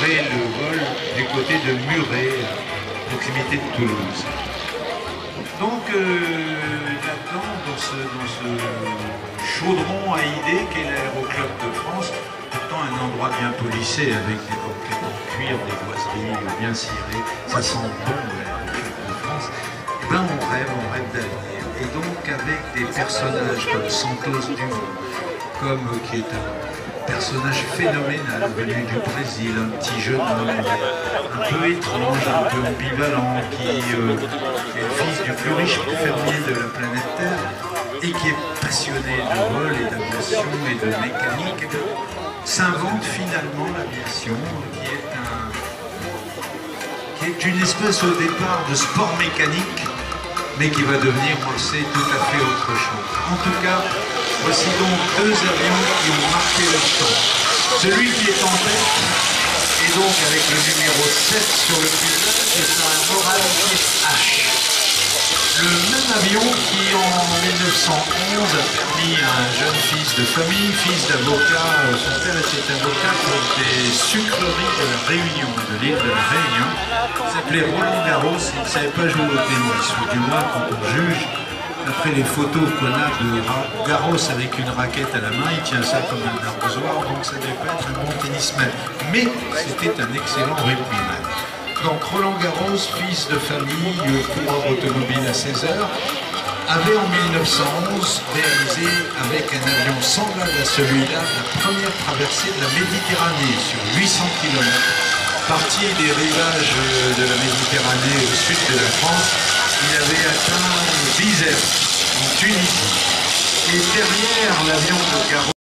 fait le vol du côté de Muret, à proximité de Toulouse. Donc là-dedans, dans ce chaudron à idées qu'est l'Aéroclub de France, pourtant un endroit bien policé avec des banquettes en cuir, des boiseries bien cirées, ça sent bon l'Aéroclub de France, et ben on rêve d'avenir. Et donc avec des personnages comme Santos Dumont, qui est un personnage phénoménal venu du Brésil, un petit jeune homme un peu étrange, un peu ambivalent, qui est le fils du plus riche fermier de la planète Terre et qui est passionné de vol et d'aviation et de mécanique, s'invente finalement l'aviation, qui est une espèce au départ de sport mécanique, mais qui va devenir, on le sait, tout à fait autre chose. En tout cas, voici donc deux avions qui ont marqué leur temps. Celui qui est en tête, et donc avec le numéro 7 sur le fuselage, c'est un Morales H. Le même avion qui, en 1911, a permis à un jeune fils de famille, fils d'avocat, son père était avocat pour des sucreries de la Réunion, de l'île de la Réunion, il s'appelait Roland Garros, il ne savait pas jouer au tennis, ou du moins quand on juge, après les photos qu'on a de Garros avec une raquette à la main, il tient ça comme un arrosoir, donc ça devait pas être un bon tennisman. Mais c'était un excellent rugbyman. Donc Roland Garros, fils de famille, coureur automobile à 16 heures, avait en 1911 réalisé avec un avion semblable à celui-là la première traversée de la Méditerranée sur 800 km. Parti des rivages de la Méditerranée au sud de la France, il avait atteint Bizerte, en Tunisie. Et derrière l'avion de Garros,